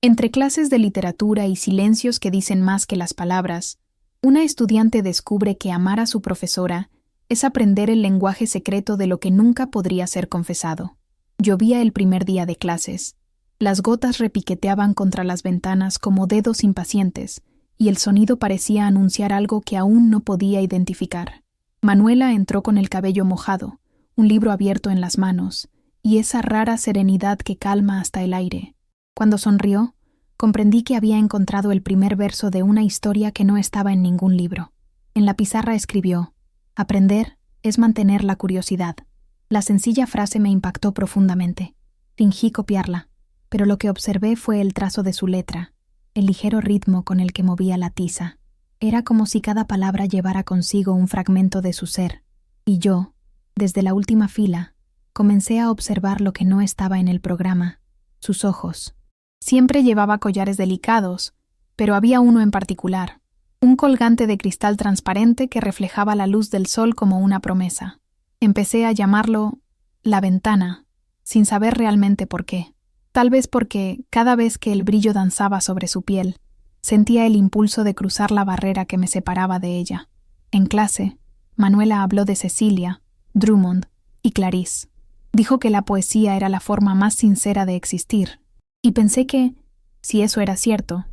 Entre clases de literatura y silencios que dicen más que las palabras, una estudiante descubre que amar a su profesora es aprender el lenguaje secreto de lo que nunca podría ser confesado. Llovía el primer día de clases. Las gotas repiqueteaban contra las ventanas como dedos impacientes, y el sonido parecía anunciar algo que aún no podía identificar. Manuela entró con el cabello mojado, un libro abierto en las manos, y esa rara serenidad que calma hasta el aire. Cuando sonrió, comprendí que había encontrado el primer verso de una historia que no estaba en ningún libro. En la pizarra escribió: «Aprender es mantener la curiosidad». La sencilla frase me impactó profundamente. Fingí copiarla, pero lo que observé fue el trazo de su letra, el ligero ritmo con el que movía la tiza. Era como si cada palabra llevara consigo un fragmento de su ser, y yo, desde la última fila, comencé a observar lo que no estaba en el programa: sus ojos. Siempre llevaba collares delicados, pero había uno en particular, un colgante de cristal transparente que reflejaba la luz del sol como una promesa. Empecé a llamarlo la ventana, sin saber realmente por qué. Tal vez porque, cada vez que el brillo danzaba sobre su piel, sentía el impulso de cruzar la barrera que me separaba de ella. En clase, Manuela habló de Cecilia, Drummond y Clarice. Dijo que la poesía era la forma más sincera de existir, y pensé que, si eso era cierto,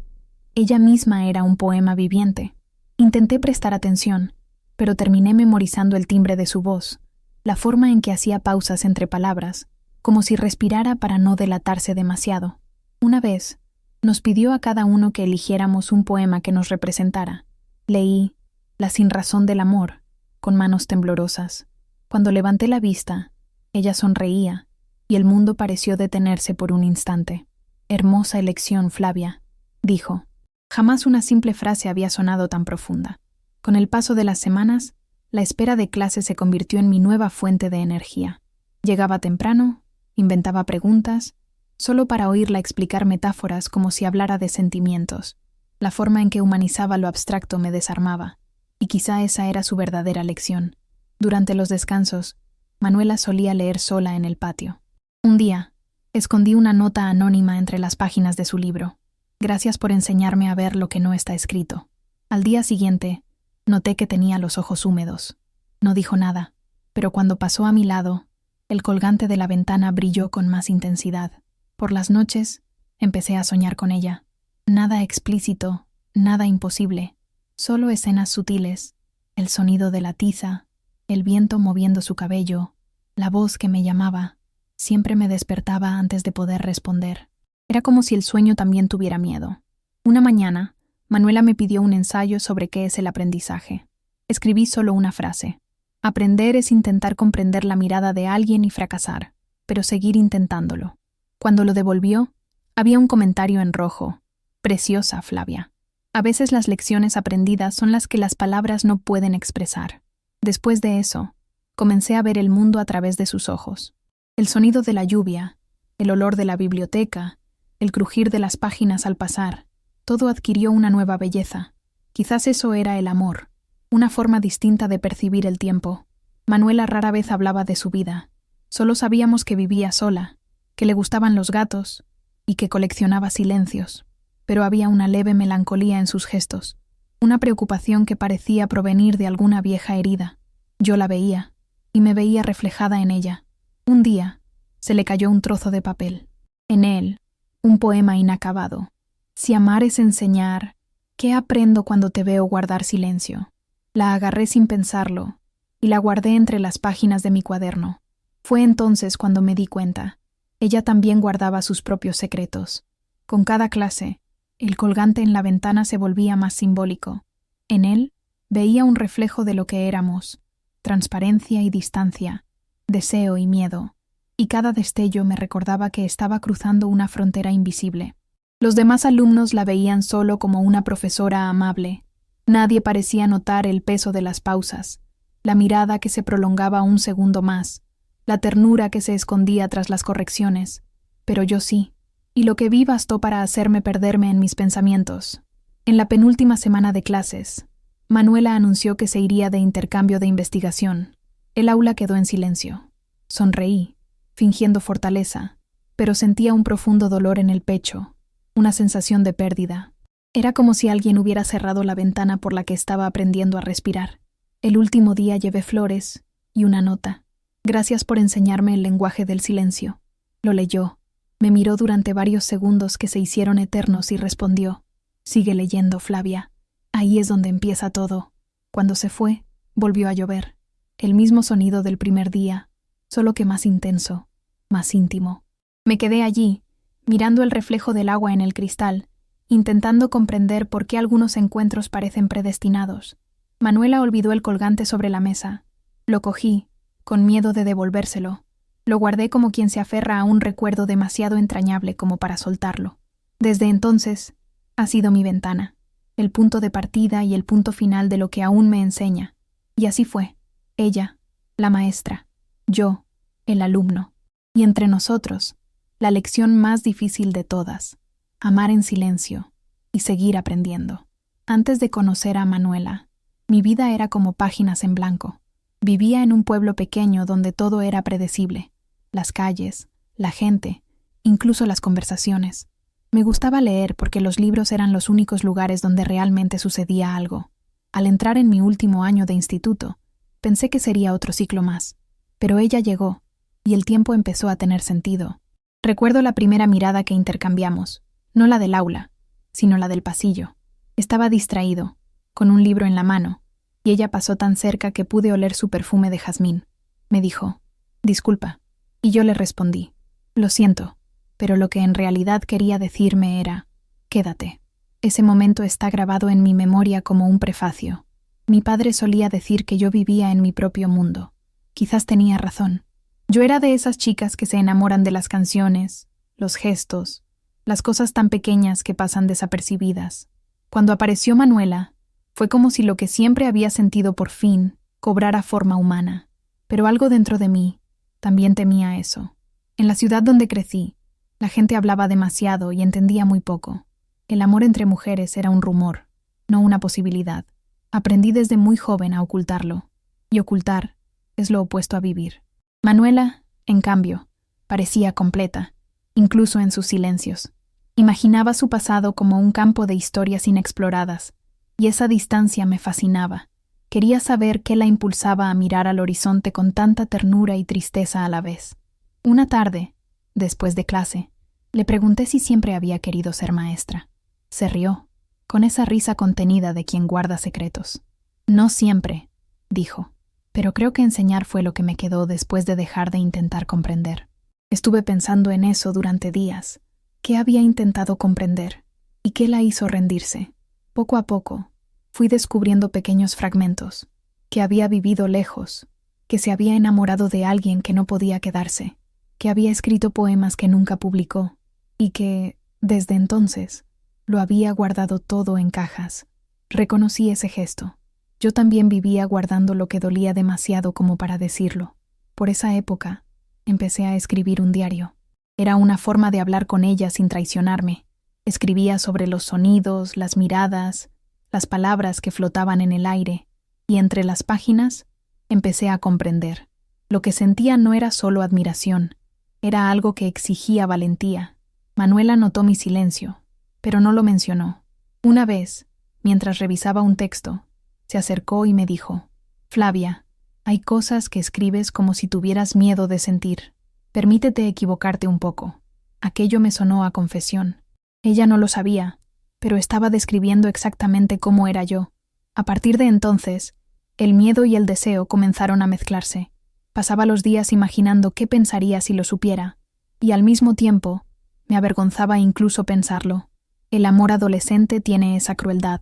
ella misma era un poema viviente. Intenté prestar atención, pero terminé memorizando el timbre de su voz, la forma en que hacía pausas entre palabras, como si respirara para no delatarse demasiado. Una vez, nos pidió a cada uno que eligiéramos un poema que nos representara. Leí La sinrazón del amor, con manos temblorosas. Cuando levanté la vista, ella sonreía, y el mundo pareció detenerse por un instante. «Hermosa elección, Flavia», dijo. Jamás una simple frase había sonado tan profunda. Con el paso de las semanas, la espera de clase se convirtió en mi nueva fuente de energía. Llegaba temprano, inventaba preguntas, solo para oírla explicar metáforas como si hablara de sentimientos. La forma en que humanizaba lo abstracto me desarmaba, y quizá esa era su verdadera lección. Durante los descansos, Manuela solía leer sola en el patio. Un día, escondí una nota anónima entre las páginas de su libro. «Gracias por enseñarme a ver lo que no está escrito». Al día siguiente, noté que tenía los ojos húmedos. No dijo nada, pero cuando pasó a mi lado, el colgante de la ventana brilló con más intensidad. Por las noches, empecé a soñar con ella. Nada explícito, nada imposible, solo escenas sutiles, el sonido de la tiza, el viento moviendo su cabello, la voz que me llamaba. Siempre me despertaba antes de poder responder. Era como si el sueño también tuviera miedo. Una mañana, Manuela me pidió un ensayo sobre qué es el aprendizaje. Escribí solo una frase: «Aprender es intentar comprender la mirada de alguien y fracasar, pero seguir intentándolo». Cuando lo devolvió, había un comentario en rojo: «Preciosa, Flavia. A veces las lecciones aprendidas son las que las palabras no pueden expresar». Después de eso, comencé a ver el mundo a través de sus ojos. El sonido de la lluvia, el olor de la biblioteca, el crujir de las páginas al pasar, todo adquirió una nueva belleza. Quizás eso era el amor, una forma distinta de percibir el tiempo. Manuela rara vez hablaba de su vida. Solo sabíamos que vivía sola, que le gustaban los gatos y que coleccionaba silencios. Pero había una leve melancolía en sus gestos, una preocupación que parecía provenir de alguna vieja herida. Yo la veía, y me veía reflejada en ella. Un día, se le cayó un trozo de papel. En él, un poema inacabado. «Si amar es enseñar, ¿qué aprendo cuando te veo guardar silencio?». La agarré sin pensarlo, y la guardé entre las páginas de mi cuaderno. Fue entonces cuando me di cuenta. Ella también guardaba sus propios secretos. Con cada clase, el colgante en la ventana se volvía más simbólico. En él, veía un reflejo de lo que éramos: transparencia y distancia, deseo y miedo, y cada destello me recordaba que estaba cruzando una frontera invisible. Los demás alumnos la veían solo como una profesora amable. Nadie parecía notar el peso de las pausas, la mirada que se prolongaba un segundo más, la ternura que se escondía tras las correcciones. Pero yo sí, y lo que vi bastó para hacerme perderme en mis pensamientos. En la penúltima semana de clases, Manuela anunció que se iría de intercambio de investigación. El aula quedó en silencio. Sonreí, fingiendo fortaleza, pero sentía un profundo dolor en el pecho, una sensación de pérdida. Era como si alguien hubiera cerrado la ventana por la que estaba aprendiendo a respirar. El último día llevé flores y una nota. Gracias por enseñarme el lenguaje del silencio. Lo leyó. Me miró durante varios segundos que se hicieron eternos y respondió: Sigue leyendo, Flavia. Ahí es donde empieza todo. Cuando se fue, volvió a llover. El mismo sonido del primer día, solo que más intenso, más íntimo. Me quedé allí, mirando el reflejo del agua en el cristal, intentando comprender por qué algunos encuentros parecen predestinados. Manuela olvidó el colgante sobre la mesa. Lo cogí, con miedo de devolvérselo. Lo guardé como quien se aferra a un recuerdo demasiado entrañable como para soltarlo. Desde entonces, ha sido mi ventana, el punto de partida y el punto final de lo que aún me enseña. Y así fue. Ella, la maestra, yo, el alumno. Y entre nosotros, la lección más difícil de todas: amar en silencio y seguir aprendiendo. Antes de conocer a Manuela, mi vida era como páginas en blanco. Vivía en un pueblo pequeño donde todo era predecible. Las calles, la gente, incluso las conversaciones. Me gustaba leer porque los libros eran los únicos lugares donde realmente sucedía algo. Al entrar en mi último año de instituto, pensé que sería otro ciclo más. Pero ella llegó, y el tiempo empezó a tener sentido. Recuerdo la primera mirada que intercambiamos, no la del aula, sino la del pasillo. Estaba distraído, con un libro en la mano, y ella pasó tan cerca que pude oler su perfume de jazmín. Me dijo: «Disculpa», y yo le respondí: «Lo siento», pero lo que en realidad quería decirme era: «Quédate». Ese momento está grabado en mi memoria como un prefacio. Mi padre solía decir que yo vivía en mi propio mundo. Quizás tenía razón. Yo era de esas chicas que se enamoran de las canciones, los gestos, las cosas tan pequeñas que pasan desapercibidas. Cuando apareció Manuela, fue como si lo que siempre había sentido por fin cobrara forma humana. Pero algo dentro de mí también temía eso. En la ciudad donde crecí, la gente hablaba demasiado y entendía muy poco. El amor entre mujeres era un rumor, no una posibilidad. Aprendí desde muy joven a ocultarlo, y ocultar es lo opuesto a vivir. Manuela, en cambio, parecía completa, incluso en sus silencios. Imaginaba su pasado como un campo de historias inexploradas, y esa distancia me fascinaba. Quería saber qué la impulsaba a mirar al horizonte con tanta ternura y tristeza a la vez. Una tarde, después de clase, le pregunté si siempre había querido ser maestra. Se rió, con esa risa contenida de quien guarda secretos. «No siempre», dijo, «pero creo que enseñar fue lo que me quedó después de dejar de intentar comprender». Estuve pensando en eso durante días. ¿Qué había intentado comprender? ¿Y qué la hizo rendirse? Poco a poco, fui descubriendo pequeños fragmentos, que había vivido lejos, que se había enamorado de alguien que no podía quedarse, que había escrito poemas que nunca publicó, y que, desde entonces, lo había guardado todo en cajas. Reconocí ese gesto. Yo también vivía guardando lo que dolía demasiado como para decirlo. Por esa época, empecé a escribir un diario. Era una forma de hablar con ella sin traicionarme. Escribía sobre los sonidos, las miradas, las palabras que flotaban en el aire, y entre las páginas empecé a comprender. Lo que sentía no era solo admiración, era algo que exigía valentía. Manuela notó mi silencio, pero no lo mencionó. Una vez, mientras revisaba un texto, se acercó y me dijo: «Flavia, hay cosas que escribes como si tuvieras miedo de sentir. Permítete equivocarte un poco». Aquello me sonó a confesión. Ella no lo sabía, pero estaba describiendo exactamente cómo era yo. A partir de entonces, el miedo y el deseo comenzaron a mezclarse. Pasaba los días imaginando qué pensaría si lo supiera, y al mismo tiempo me avergonzaba incluso pensarlo. El amor adolescente tiene esa crueldad.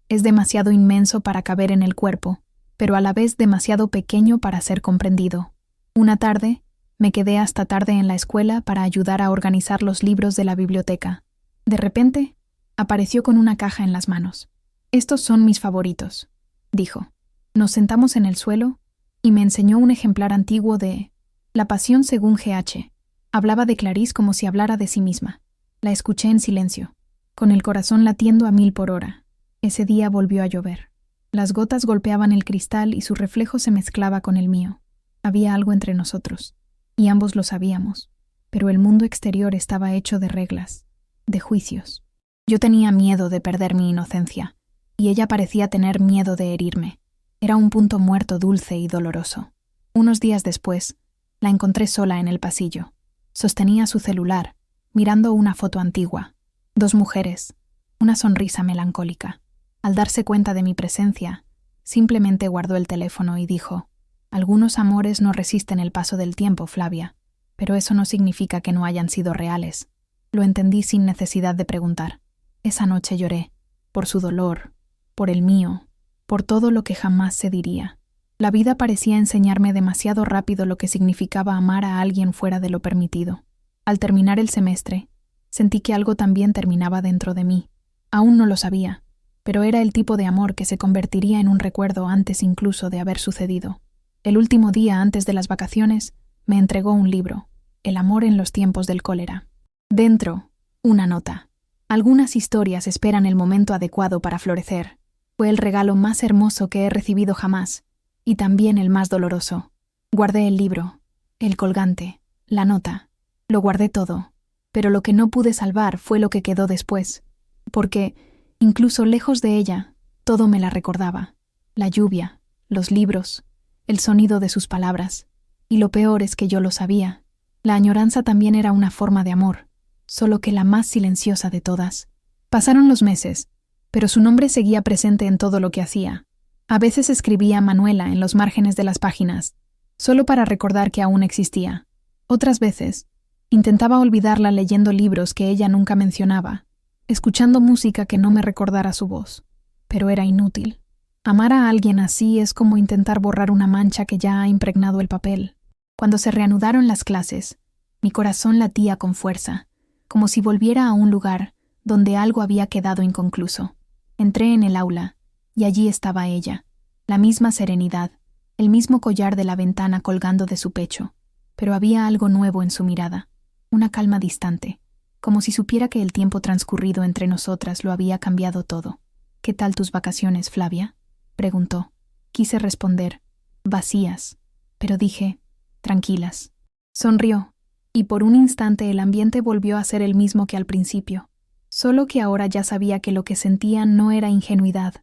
Es demasiado inmenso para caber en el cuerpo, pero a la vez demasiado pequeño para ser comprendido. Una tarde, me quedé hasta tarde en la escuela para ayudar a organizar los libros de la biblioteca. De repente, apareció con una caja en las manos. «Estos son mis favoritos», dijo. Nos sentamos en el suelo y me enseñó un ejemplar antiguo de La Pasión según G.H. Hablaba de Clarice como si hablara de sí misma. La escuché en silencio, con el corazón latiendo a 1000 por hora. Ese día volvió a llover. Las gotas golpeaban el cristal y su reflejo se mezclaba con el mío. Había algo entre nosotros, y ambos lo sabíamos, pero el mundo exterior estaba hecho de reglas. de juicios. Yo tenía miedo de perder mi inocencia, y ella parecía tener miedo de herirme. Era un punto muerto dulce y doloroso. Unos días después, la encontré sola en el pasillo. Sostenía su celular, mirando una foto antigua. 2 mujeres, una sonrisa melancólica. Al darse cuenta de mi presencia, simplemente guardó el teléfono y dijo: «Algunos amores no resisten el paso del tiempo, Flavia, pero eso no significa que no hayan sido reales». Lo entendí sin necesidad de preguntar. Esa noche lloré, por su dolor, por el mío, por todo lo que jamás se diría. La vida parecía enseñarme demasiado rápido lo que significaba amar a alguien fuera de lo permitido. Al terminar el semestre, sentí que algo también terminaba dentro de mí. Aún no lo sabía, pero era el tipo de amor que se convertiría en un recuerdo antes incluso de haber sucedido. El último día antes de las vacaciones, me entregó un libro, El amor en los tiempos del cólera. Dentro, una nota. Algunas historias esperan el momento adecuado para florecer. Fue el regalo más hermoso que he recibido jamás, y también el más doloroso. Guardé el libro, el colgante, la nota. Lo guardé todo, pero lo que no pude salvar fue lo que quedó después, porque, incluso lejos de ella, todo me la recordaba. La lluvia, los libros, el sonido de sus palabras. Y lo peor es que yo lo sabía. La añoranza también era una forma de amor, solo que la más silenciosa de todas. Pasaron los meses, pero su nombre seguía presente en todo lo que hacía. A veces escribía Manuela en los márgenes de las páginas, solo para recordar que aún existía. Otras veces, intentaba olvidarla leyendo libros que ella nunca mencionaba, escuchando música que no me recordara su voz. Pero era inútil. Amar a alguien así es como intentar borrar una mancha que ya ha impregnado el papel. Cuando se reanudaron las clases, mi corazón latía con fuerza, como si volviera a un lugar donde algo había quedado inconcluso. Entré en el aula, y allí estaba ella, la misma serenidad, el mismo collar de la ventana colgando de su pecho, pero había algo nuevo en su mirada, una calma distante, como si supiera que el tiempo transcurrido entre nosotras lo había cambiado todo. «¿Qué tal tus vacaciones, Flavia?», preguntó. Quise responder: «Vacías», pero dije: «Tranquilas». Sonrió, y por un instante el ambiente volvió a ser el mismo que al principio, solo que ahora ya sabía que lo que sentía no era ingenuidad,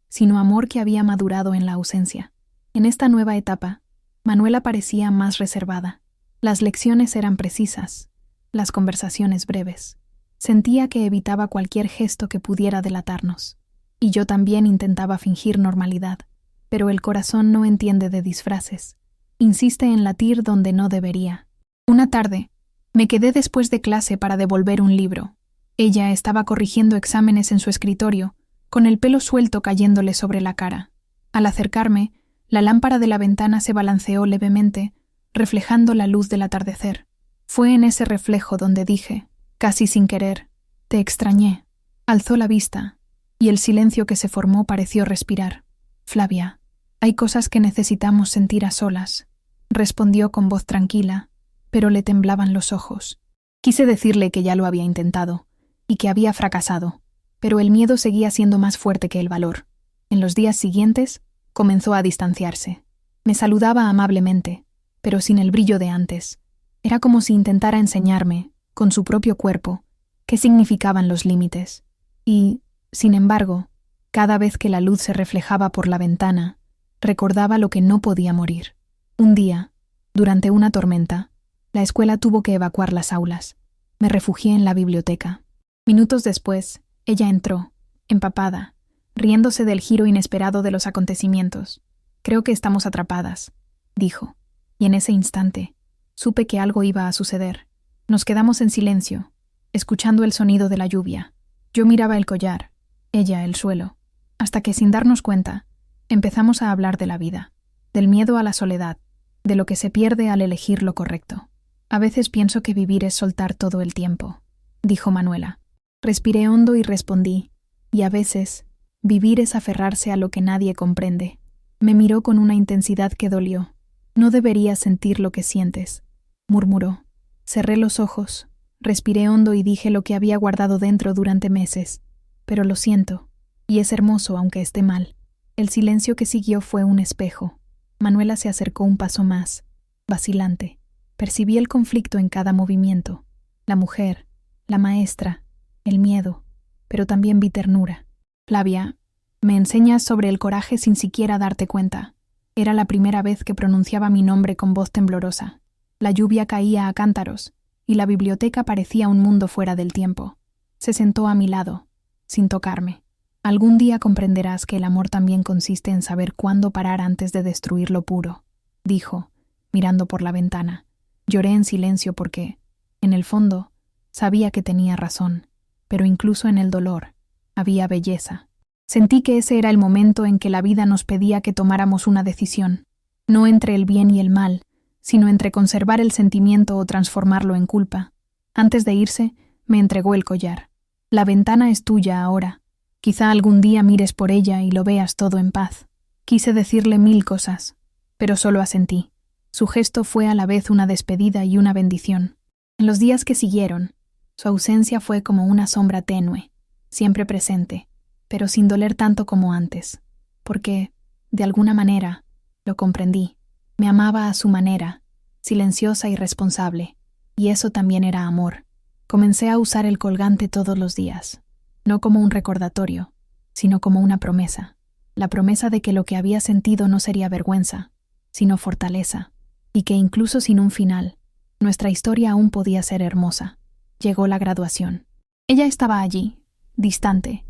sino amor que había madurado en la ausencia. En esta nueva etapa, Manuela parecía más reservada. Las lecciones eran precisas, las conversaciones breves. Sentía que evitaba cualquier gesto que pudiera delatarnos. Y yo también intentaba fingir normalidad, pero el corazón no entiende de disfraces. Insiste en latir donde no debería. Una tarde, me quedé después de clase para devolver un libro. Ella estaba corrigiendo exámenes en su escritorio, con el pelo suelto cayéndole sobre la cara. Al acercarme, la lámpara de la ventana se balanceó levemente, reflejando la luz del atardecer. Fue en ese reflejo donde dije, casi sin querer: «Te extrañé». Alzó la vista, y el silencio que se formó pareció respirar. «Flavia, hay cosas que necesitamos sentir a solas», respondió con voz tranquila, pero le temblaban los ojos. Quise decirle que ya lo había intentado, y que había fracasado, pero el miedo seguía siendo más fuerte que el valor. En los días siguientes, comenzó a distanciarse. Me saludaba amablemente, pero sin el brillo de antes. Era como si intentara enseñarme, con su propio cuerpo, qué significaban los límites. Y, sin embargo, cada vez que la luz se reflejaba por la ventana, recordaba lo que no podía morir. Un día, durante una tormenta, la escuela tuvo que evacuar las aulas. Me refugié en la biblioteca. Minutos después, ella entró, empapada, riéndose del giro inesperado de los acontecimientos. «Creo que estamos atrapadas», dijo, y en ese instante supe que algo iba a suceder. Nos quedamos en silencio, escuchando el sonido de la lluvia. Yo miraba el collar, ella el suelo, hasta que, sin darnos cuenta, empezamos a hablar de la vida, del miedo a la soledad, de lo que se pierde al elegir lo correcto. «A veces pienso que vivir es soltar todo el tiempo», dijo Manuela. Respiré hondo y respondí: «Y a veces, vivir es aferrarse a lo que nadie comprende». Me miró con una intensidad que dolió. «No deberías sentir lo que sientes», murmuró. Cerré los ojos, respiré hondo y dije lo que había guardado dentro durante meses. «Pero lo siento, y es hermoso aunque esté mal». El silencio que siguió fue un espejo. Manuela se acercó un paso más, vacilante. Percibí el conflicto en cada movimiento. La mujer, la maestra, el miedo, pero también vi ternura. Flavia, me enseñas sobre el coraje sin siquiera darte cuenta. Era la primera vez que pronunciaba mi nombre con voz temblorosa. La lluvia caía a cántaros, y la biblioteca parecía un mundo fuera del tiempo. Se sentó a mi lado, sin tocarme. Algún día comprenderás que el amor también consiste en saber cuándo parar antes de destruir lo puro, dijo, mirando por la ventana. Lloré en silencio porque, en el fondo, sabía que tenía razón, pero incluso en el dolor había belleza. Sentí que ese era el momento en que la vida nos pedía que tomáramos una decisión, no entre el bien y el mal, sino entre conservar el sentimiento o transformarlo en culpa. Antes de irse, me entregó el collar. La ventana es tuya ahora. Quizá algún día mires por ella y lo veas todo en paz. Quise decirle 1000 cosas, pero solo asentí. Su gesto fue a la vez una despedida y una bendición. En los días que siguieron, su ausencia fue como una sombra tenue, siempre presente, pero sin doler tanto como antes, porque, de alguna manera, lo comprendí. Me amaba a su manera, silenciosa y responsable, y eso también era amor. Comencé a usar el colgante todos los días, no como un recordatorio, sino como una promesa, la promesa de que lo que había sentido no sería vergüenza, sino fortaleza, y que incluso sin un final, nuestra historia aún podía ser hermosa. Llegó la graduación. Ella estaba allí, distante,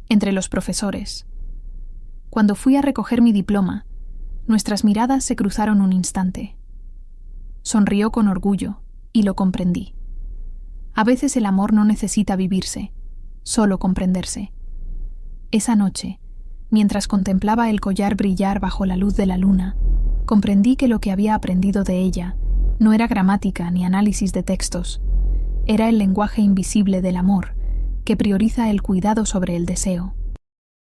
entre los profesores. Cuando fui a recoger mi diploma, nuestras miradas se cruzaron un instante. Sonrió con orgullo, y lo comprendí. A veces el amor no necesita vivirse, solo comprenderse. Esa noche, mientras contemplaba el collar brillar bajo la luz de la luna, comprendí que lo que había aprendido de ella no era gramática ni análisis de textos. Era el lenguaje invisible del amor, que prioriza el cuidado sobre el deseo.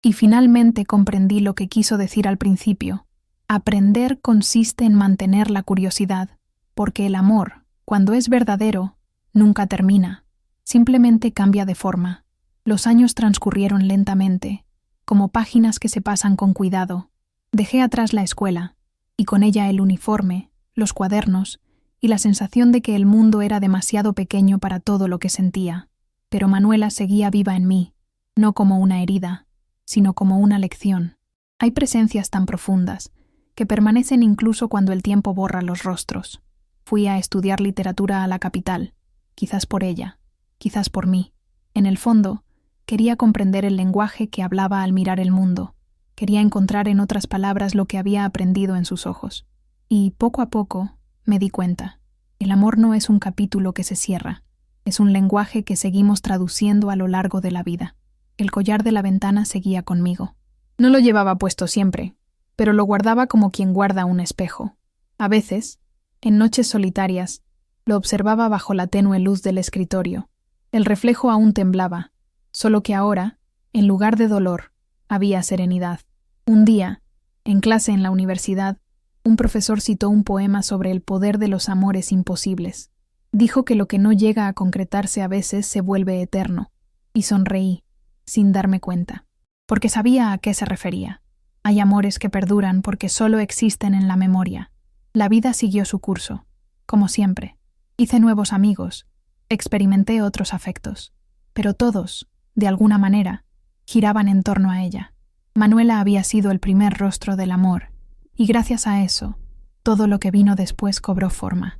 Y finalmente comprendí lo que quiso decir al principio. Aprender consiste en mantener la curiosidad, porque el amor, cuando es verdadero, nunca termina, simplemente cambia de forma. Los años transcurrieron lentamente, como páginas que se pasan con cuidado. Dejé atrás la escuela, y con ella el uniforme, los cuadernos, y la sensación de que el mundo era demasiado pequeño para todo lo que sentía. Pero Manuela seguía viva en mí, no como una herida, sino como una lección. Hay presencias tan profundas, que permanecen incluso cuando el tiempo borra los rostros. Fui a estudiar literatura a la capital, quizás por ella, quizás por mí. En el fondo, quería comprender el lenguaje que hablaba al mirar el mundo. Quería encontrar en otras palabras lo que había aprendido en sus ojos. Y, poco a poco, me di cuenta. El amor no es un capítulo que se cierra, es un lenguaje que seguimos traduciendo a lo largo de la vida. El collar de la ventana seguía conmigo. No lo llevaba puesto siempre, pero lo guardaba como quien guarda un espejo. A veces, en noches solitarias, lo observaba bajo la tenue luz del escritorio. El reflejo aún temblaba, solo que ahora, en lugar de dolor, había serenidad. Un día, en clase en la universidad, un profesor citó un poema sobre el poder de los amores imposibles. Dijo que lo que no llega a concretarse a veces se vuelve eterno, y sonreí, sin darme cuenta, porque sabía a qué se refería. Hay amores que perduran porque solo existen en la memoria. La vida siguió su curso, como siempre. Hice nuevos amigos, experimenté otros afectos, pero todos, de alguna manera, giraban en torno a ella. Manuela había sido el primer rostro del amor, y gracias a eso, todo lo que vino después cobró forma.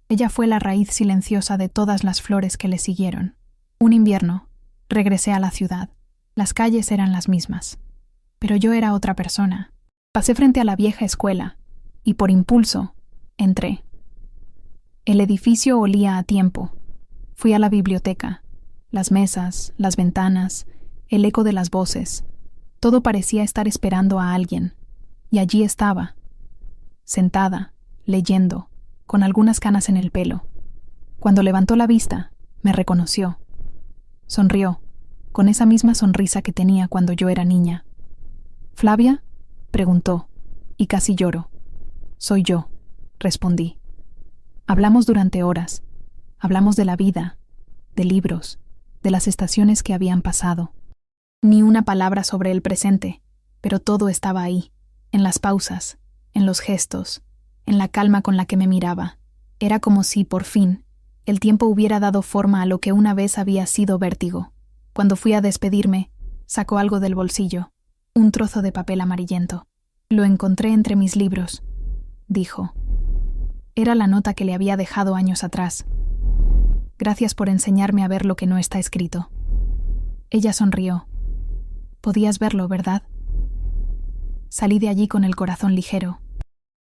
Ella fue la raíz silenciosa de todas las flores que le siguieron. Un invierno, regresé a la ciudad. Las calles eran las mismas. Pero yo era otra persona. Pasé frente a la vieja escuela, y por impulso, entré. El edificio olía a tiempo. Fui a la biblioteca. Las mesas, las ventanas, el eco de las voces. Todo parecía estar esperando a alguien. Y allí estaba, sentada, leyendo, con algunas canas en el pelo. Cuando levantó la vista, me reconoció. Sonrió, con esa misma sonrisa que tenía cuando yo era niña. ¿Flavia?, preguntó, y casi lloró. Soy yo, respondí. Hablamos durante horas. Hablamos de la vida, de libros, de las estaciones que habían pasado. Ni una palabra sobre el presente, pero todo estaba ahí. En las pausas, en los gestos, en la calma con la que me miraba. Era como si, por fin, el tiempo hubiera dado forma a lo que una vez había sido vértigo. Cuando fui a despedirme, sacó algo del bolsillo, un trozo de papel amarillento. Lo encontré entre mis libros, dijo. Era la nota que le había dejado años atrás. Gracias por enseñarme a ver lo que no está escrito. Ella sonrió. Podías verlo, ¿verdad? Salí de allí con el corazón ligero.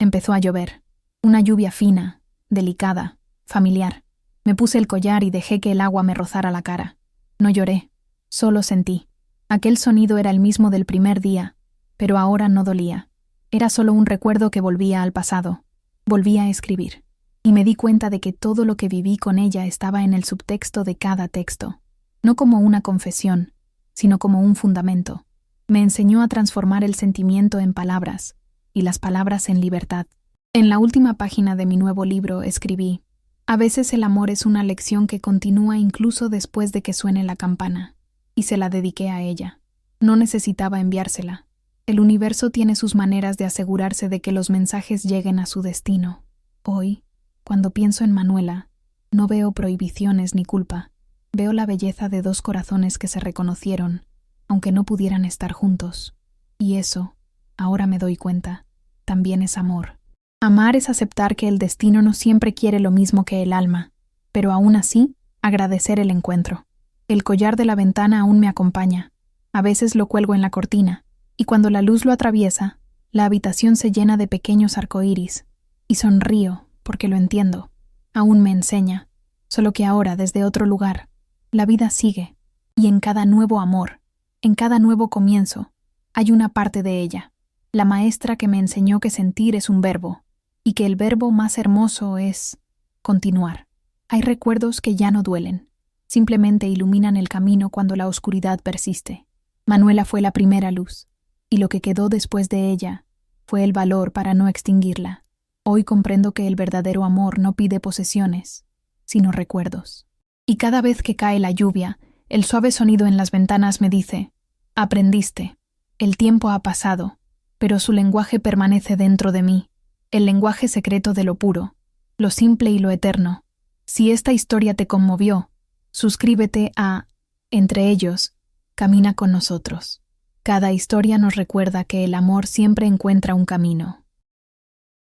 Empezó a llover. Una lluvia fina, delicada, familiar. Me puse el collar y dejé que el agua me rozara la cara. No lloré, solo sentí. Aquel sonido era el mismo del primer día, pero ahora no dolía. Era solo un recuerdo que volvía al pasado. Volvía a escribir. Y me di cuenta de que todo lo que viví con ella estaba en el subtexto de cada texto. No como una confesión, sino como un fundamento. Me enseñó a transformar el sentimiento en palabras, y las palabras en libertad. En la última página de mi nuevo libro escribí: a veces el amor es una lección que continúa incluso después de que suene la campana. Y se la dediqué a ella. No necesitaba enviársela. El universo tiene sus maneras de asegurarse de que los mensajes lleguen a su destino. Hoy, cuando pienso en Manuela, no veo prohibiciones ni culpa. Veo la belleza de dos corazones que se reconocieron, aunque no pudieran estar juntos. Y eso, ahora me doy cuenta, también es amor. Amar es aceptar que el destino no siempre quiere lo mismo que el alma, pero aún así, agradecer el encuentro. El collar de la ventana aún me acompaña. A veces lo cuelgo en la cortina, y cuando la luz lo atraviesa, la habitación se llena de pequeños arcoíris, y sonrío porque lo entiendo. Aún me enseña, solo que ahora desde otro lugar. La vida sigue, y en cada nuevo amor, en cada nuevo comienzo, hay una parte de ella, la maestra que me enseñó que sentir es un verbo, y que el verbo más hermoso es continuar. Hay recuerdos que ya no duelen, simplemente iluminan el camino cuando la oscuridad persiste. Manuela fue la primera luz, y lo que quedó después de ella fue el valor para no extinguirla. Hoy comprendo que el verdadero amor no pide posesiones, sino recuerdos. Y cada vez que cae la lluvia, el suave sonido en las ventanas me dice: aprendiste, el tiempo ha pasado, pero su lenguaje permanece dentro de mí, el lenguaje secreto de lo puro, lo simple y lo eterno. Si esta historia te conmovió, suscríbete a Entre ellos, camina con nosotros. Cada historia nos recuerda que el amor siempre encuentra un camino.